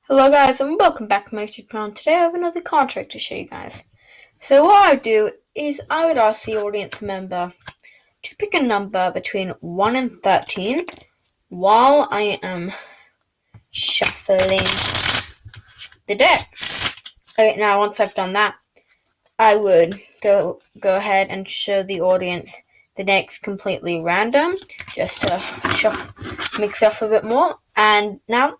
Hello guys and welcome back to my YouTube channel. Today I have another card trick to show you guys. So what I would do is I would ask the audience member to pick a number between 1 and 13 while I am shuffling the deck. Okay, now once I've done that, I would go ahead and show the audience the deck's completely random, just to mix up a bit more. And now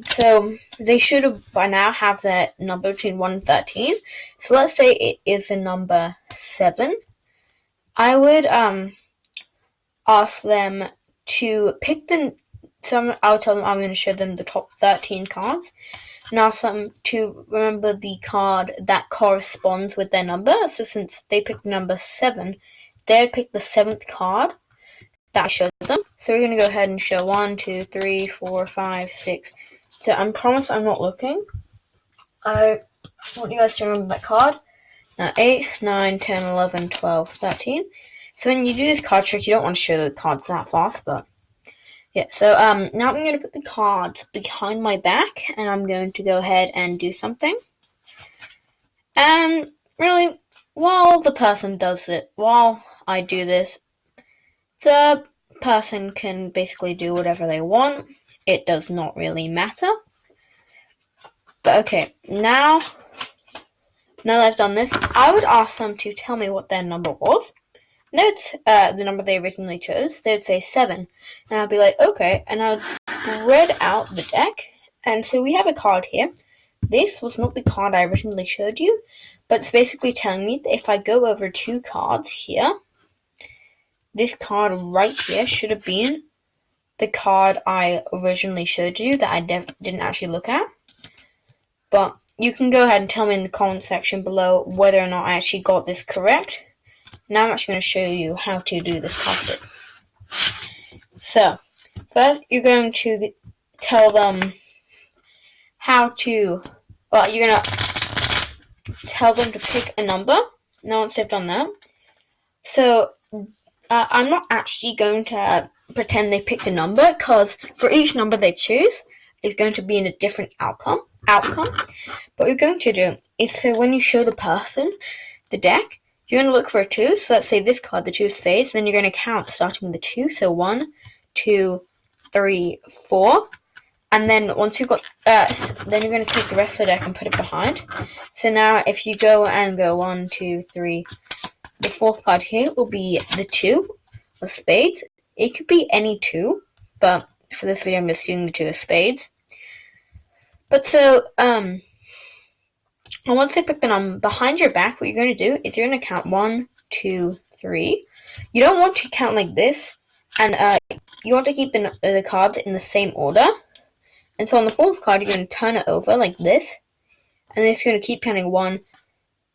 So they should have by now have their number between 1 and 13. So let's say it is a number 7. I would ask them to pick I would tell them I'm going to show them the top 13 cards and ask them to remember the card that corresponds with their number. So since they picked number 7, they'd pick the 7th card that I showed them. So we're going to go ahead and show 1, 2, 3, 4, 5, 6. So I promise I'm not looking. I want you guys to remember that card. Now 8, 9, 10, 11, 12, 13. So when you do this card trick, you don't want to show the cards that fast, but yeah. So now I'm going to put the cards behind my back, and I'm going to go ahead and do something. And really, while I do this, the person can basically do whatever they want. It does not really matter. But okay, now that I've done this, I would ask them to tell me what their number was. Note the number they originally chose. They would say 7. And I'd be like, okay. And I would spread out the deck. And so we have a card here. This was not the card I originally showed you, but it's basically telling me that if I go over 2 cards here, this card right here should have been the card I originally showed you that I didn't actually look at. But you can go ahead and tell me in the comment section below whether or not I actually got this correct. Now I'm actually going to show you how to do this card trick. So, first you're going to tell them you're going to tell them to pick a number. Now once they've done that, so I'm not actually going to pretend they picked a number, because for each number they choose is going to be in a different outcome. But what you're going to do is, so when you show the person the deck, you're going to look for a 2. So let's say this card, the 2 of spades. Then you're going to count starting with the 2. So 1, 2, 3, 4. And then once you've got, then you're going to take the rest of the deck and put it behind. So now if you go 1, 2, 3, the 4th card here will be the 2 of spades. It could be any 2, but for this video I'm just using the 2 of spades. But so, and once I pick the number behind your back, what you're going to do is you're going to count 1, 2, 3. You don't want to count like this, and you want to keep the cards in the same order. And so on the 4th card, you're going to turn it over like this, and then it's going to keep counting 1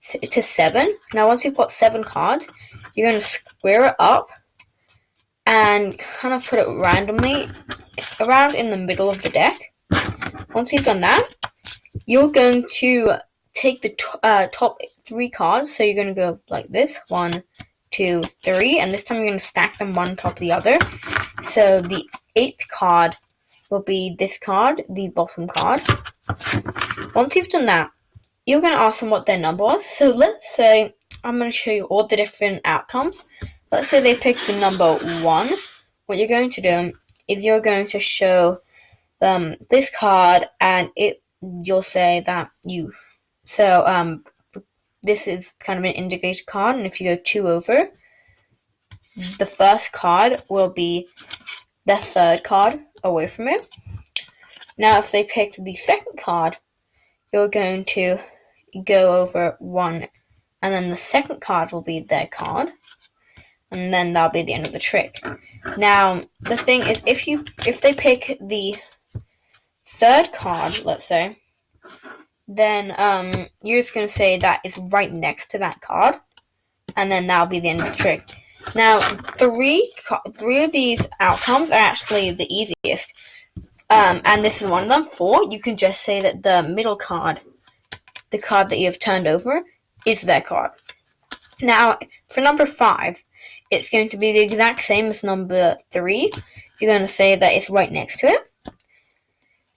to 7. Now once you've got 7 cards, you're going to square it up and kind of put it randomly around in the middle of the deck. Once you've done that, you're going to take the top 3 cards. So you're going to go like this, 1, 2, 3, and this time you're going to stack them one on top of the other. So the 8th card will be this card, the bottom card. Once you've done that, you're going to ask them what their number was. So let's say I'm going to show you all the different outcomes. Let's say they picked the number 1. What you're going to do is you're going to show them this card, and you'll say that this is kind of an indicator card, and if you go 2 over, the first card will be the 3rd card away from it. Now if they picked the 2nd card, you're going to go over 1, and then the 2nd card will be their card, and then that'll be the end of the trick. Now the thing is, if they pick the 3rd card, let's say, then you're just going to say that it's right next to that card, and then that'll be the end of the trick. Now, 3 of these outcomes are actually the easiest, and this is one of them. 4, you can just say that the middle card, the card that you have turned over, is their card. Now, for number 5, it's going to be the exact same as number 3. You're going to say that it's right next to it.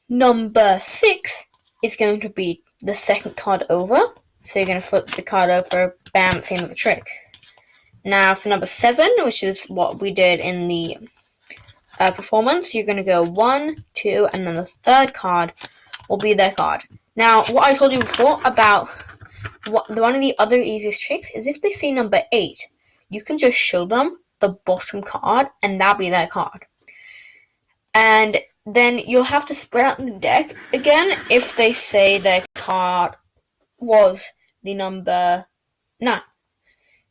Number 6 is going to be the second card over. So you're going to flip the card over, bam, same with the trick. Now for number 7, which is what we did in the performance, you're going to go 1, 2, and then the third card will be their card. Now, what I told you before about one of the other easiest tricks is if they see number 8, you can just show them the bottom card, and that'll be their card. And then you'll have to spread out the deck again if they say their card was the number 9.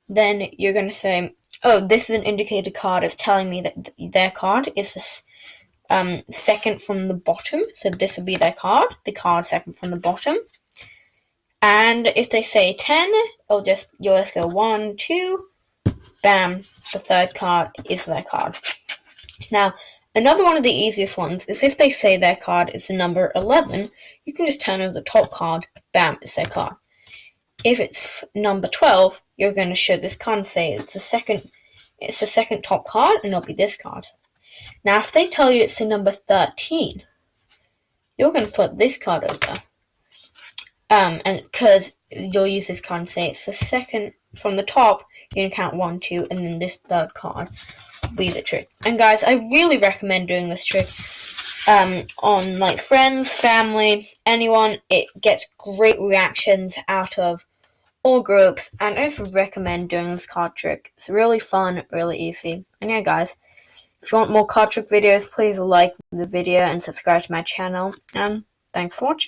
Then you're going to say, oh, this is an indicator card. It's telling me that their card is the second from the bottom. So this would be their card, the card second from the bottom. And if they say 10, you'll just go 1, 2, bam, the third card is their card. Now, another one of the easiest ones is if they say their card is the number 11, you can just turn over the top card, bam, it's their card. If it's number 12, you're going to show this card and say it's the second top card, and it'll be this card. Now, if they tell you it's the number 13, you're going to flip this card over. And because you'll use this card and say it's the second from the top, you're going to count 1, 2, and then this third card will be the trick. And guys, I really recommend doing this trick on like friends, family, anyone. It gets great reactions out of all groups, and I just recommend doing this card trick. It's really fun, really easy. And yeah, guys, if you want more card trick videos, please like the video and subscribe to my channel. And thanks for watching.